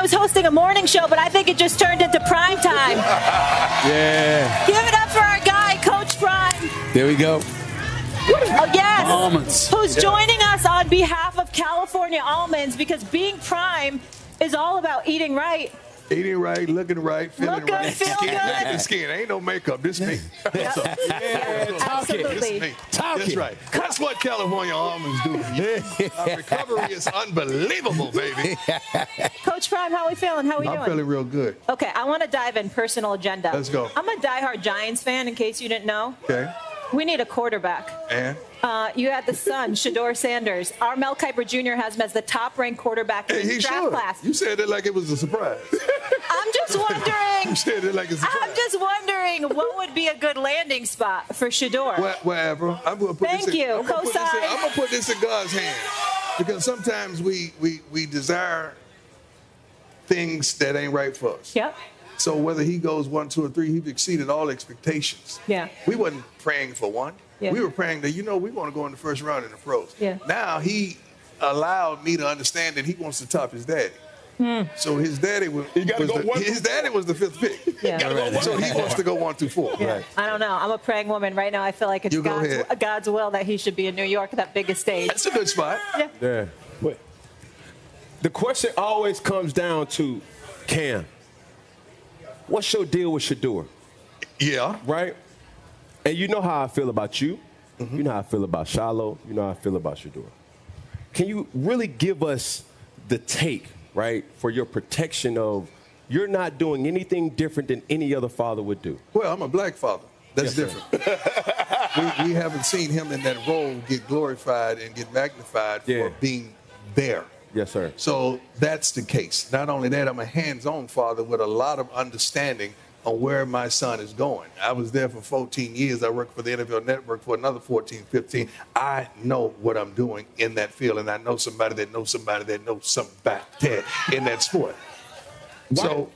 was hosting a morning show, but I think it just turned into prime time. Yeah. Give it up for our guy, Coach Prime. There we go. Oh, yes. Almonds. Who's joining us on behalf of California Almonds, because being prime is all about eating right. Eating right, looking right, feeling Look right. good, feel good. The skin. Ain't no makeup. This me. Absolutely. This me. That's right. That's what California almonds do for you. Our recovery is unbelievable, baby. Coach Prime, how are we feeling? How are we doing? I'm feeling real good. Okay, I want to dive in personal agenda. Let's go. I'm a diehard Giants fan, in case you didn't know. Okay. We need a quarterback. And? You had the son, Deion Sanders. Our Mel Kiper Jr. has him as the top-ranked quarterback in his draft class. You said it like it was a surprise. I'm just wondering. You said it like it's a surprise. I'm just wondering what would be a good landing spot for Shador. Wherever. I'm going to put Thank this in, you. I'm going Co-sign. to put this in God's hands, because sometimes we desire things that ain't right for us. Yep. So whether he goes 1, 2, or 3, he's exceeded all expectations. Yeah. We wasn't praying for one. Yeah. We were praying that, we want to go in the first round in the pros. Yeah. Now he allowed me to understand that he wants to top his daddy. So his daddy was the fifth pick. Yeah. So he wants to go 1 through 4. Yeah. Right. I don't know. I'm a praying woman right now. I feel like it's God's will that he should be in New York, that biggest stage. That's a good spot. Yeah. But the question always comes down to, Cam, what's your deal with Shador? Yeah. Right? And you know how I feel about you. Mm-hmm. You know how I feel about Shiloh. You know how I feel about Shador. Can you really give us the take, right, for your protection of you're not doing anything different than any other father would do? Well, I'm a black father. That's different. we haven't seen him in that role get glorified and get magnified for being there. Yes, sir. So that's the case. Not only that, I'm a hands-on father with a lot of understanding on where my son is going. I was there for 14 years. I worked for the NFL Network for another 14, 15. I know what I'm doing in that field, and I know somebody that knows somebody that knows somebody in that sport. Why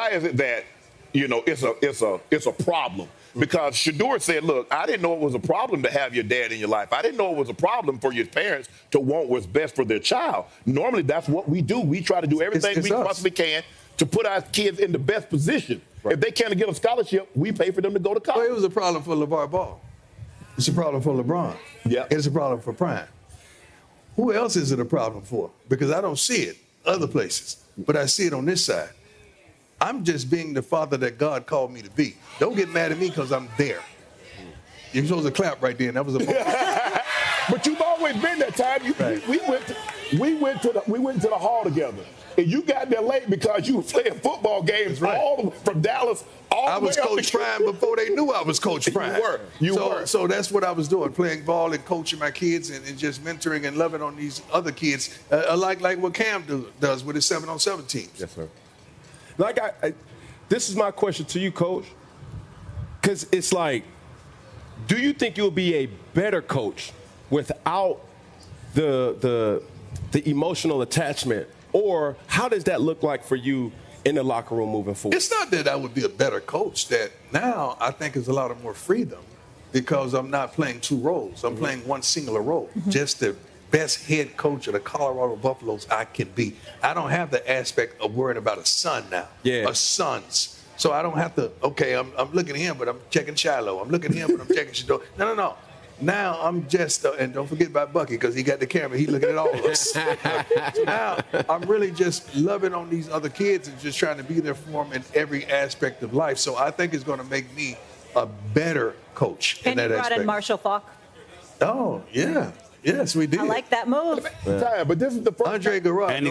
is it that, it's a problem? Because Shador said, look, I didn't know it was a problem to have your dad in your life. I didn't know it was a problem for your parents to want what's best for their child. Normally, that's what we do. We try to do everything we possibly can to put our kids in the best position. Right. If they can't get a scholarship, we pay for them to go to college. Well, it was a problem for LeVar Ball. It's a problem for LeBron. Yeah. It's a problem for Prime. Who else is it a problem for? Because I don't see it other places, but I see it on this side. I'm just being the father that God called me to be. Don't get mad at me because I'm there. You're supposed to clap right there, and that was a moment. But you've always been that time. We went to the hall together, and you got there late because you were playing football games all the way from Dallas. I was Coach Prime before they knew I was Coach Prime. You were. So that's what I was doing, playing ball and coaching my kids and just mentoring and loving on these other kids, like what Cam does with his 7-on-7 teams. Yes, sir. Like this is my question to you, Coach, because it's like, do you think you'll be a better coach without the emotional attachment, or how does that look like for you in the locker room moving forward? It's not that I would be a better coach. That now I think is a lot of more freedom because I'm not playing two roles. I'm playing one singular role. Just the best head coach of the Colorado Buffaloes I can be. I don't have the aspect of worrying about a son now. Yeah. A sons. So I don't have to, I'm looking at him, but I'm checking Shiloh. I'm looking at him, but I'm checking Shador. No. Now I'm just, and don't forget about Bucky because he got the camera. He's looking at all of us. Now I'm really just loving on these other kids and just trying to be there for them in every aspect of life. So I think it's going to make me a better coach in that aspect. And you brought in Marshall Faulk. Oh, yeah. Yes, we did. I like that move. But this is the first Andre Garrett. And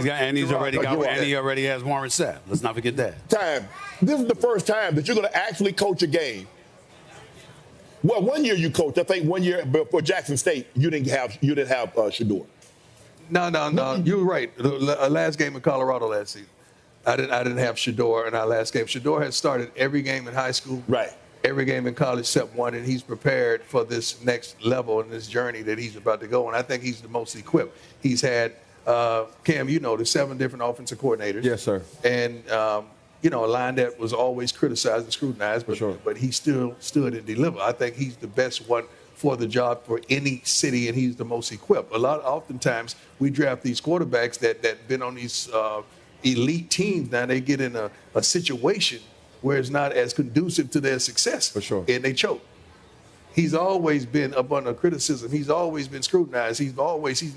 he already has Warren Sapp. Let's not forget that. This is the first time that you're going to actually coach a game. Well, 1 year you coached. I think 1 year for Jackson State, you didn't have Shador. No. You're right. The last game in Colorado last season, I didn't have Shador in our last game. Shador has started every game in high school. Right. Every game in college except one, and he's prepared for this next level and this journey that he's about to go. And I think he's the most equipped. He's had, Cam, the 7 different offensive coordinators. Yes, sir. And, a line that was always criticized and scrutinized, but he still stood and delivered. I think he's the best one for the job for any city, and he's the most equipped. Oftentimes, we draft these quarterbacks that been on these elite teams. Now they get in a situation where it's not as conducive to their success. For sure. And they choke. He's always been up under criticism. He's always been scrutinized. He's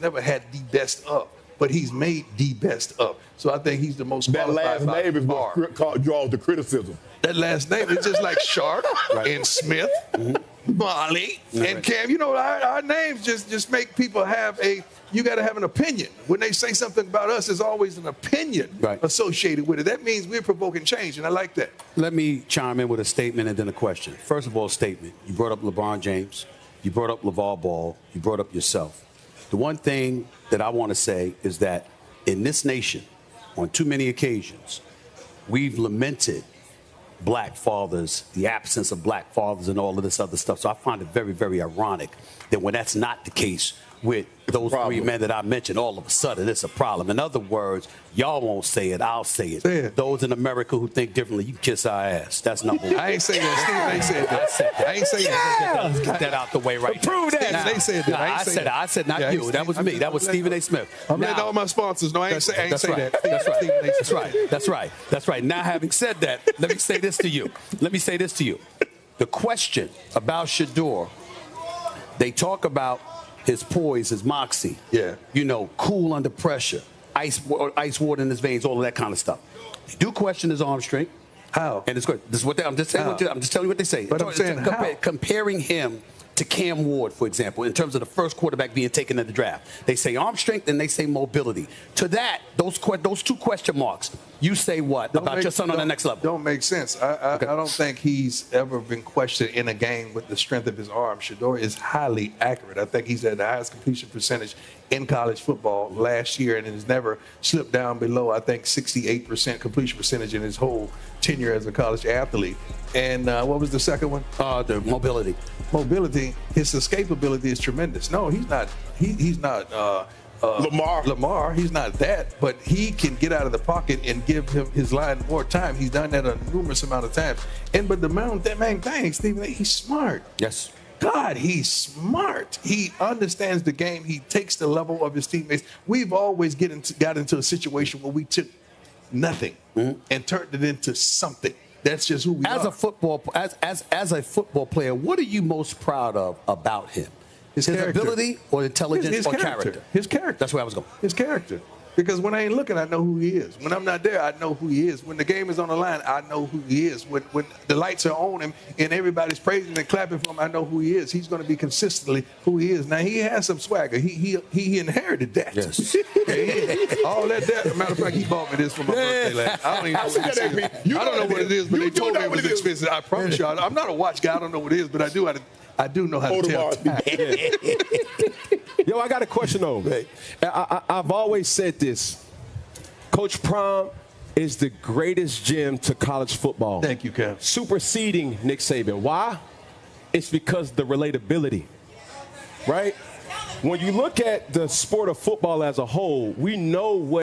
never had the best of, but he's made the best of. So I think he's the most That qualified. last name is what draws the criticism. That last name is just like Sharpe and Smith, Molly, and Cam. You know, our names just make people have you got to have an opinion. When they say something about us, there's always an opinion associated with it. That means we're provoking change, and I like that. Let me chime in with a statement and then a question. First of all, a statement. You brought up LeBron James. You brought up LeVar Ball. You brought up yourself. The one thing that I want to say is that in this nation, on too many occasions, we've lamented black fathers, the absence of black fathers and all of this other stuff. So I find it very, very ironic that when that's not the case with those three men that I mentioned, all of a sudden it's a problem. In other words, y'all won't say it, I'll say it. Say it. Those in America who think differently, you kiss our ass. That's number one. I ain't saying that. Steve ain't said that. I ain't saying that. Let's get that out the way right now. Prove that. They said that. I said not you. That was me. That was Stephen A. Smith. I'm letting all my sponsors know. I ain't say that. That's right. Now, having said that, let me say this to you. The question about Shedeur, they talk about his poise, his moxie. Yeah. You know, cool under pressure, ice water in his veins, all of that kind of stuff. They do question his arm strength. How? And it's good. This is what I'm just saying. I'm just telling you what they say. But I'm saying comparing him to Cam Ward, for example, in terms of the first quarterback being taken in the draft. They say arm strength and they say mobility. To that, those two question marks, you say what about your son on the next level? Don't make sense. I don't think he's ever been questioned in a game with the strength of his arm. Shedeur is highly accurate. I think he's had the highest completion percentage in college football last year and has never slipped down below, I think, 68% completion percentage in his whole tenure as a college athlete. And what was the second one? The mobility. Mobility. His escapability is tremendous. No, he's not. He's not. Lamar, he's not that, but he can get out of the pocket and give him his line more time. He's done that a numerous amount of times. But the main thing, Stephen, he's smart. Yes. God, he's smart. He understands the game. He takes the level of his teammates. We've always got into a situation where we took nothing and turned it into something. That's just who we are. As a football player, what are you most proud of about him? His ability or intelligence or character? His character. That's where I was going. His character. Because when I ain't looking, I know who he is. When I'm not there, I know who he is. When the game is on the line, I know who he is. When the lights are on him and everybody's praising and clapping for him, I know who he is. He's going to be consistently who he is. Now, he has some swagger. He inherited that. Yes. All that. Matter of fact, he bought me this for my birthday last. I don't even know what it is. I don't know what it is, but they told me it was expensive. I promise you, I'm not a watch guy. I don't know what it is, but I do know how to tell time. Yo, I got a question though. I've always said this. Coach Prime is the greatest gem to college football. Thank you, Kev. Superseding Nick Saban. Why? It's because the relatability, right? When you look at the sport of football as a whole, we know what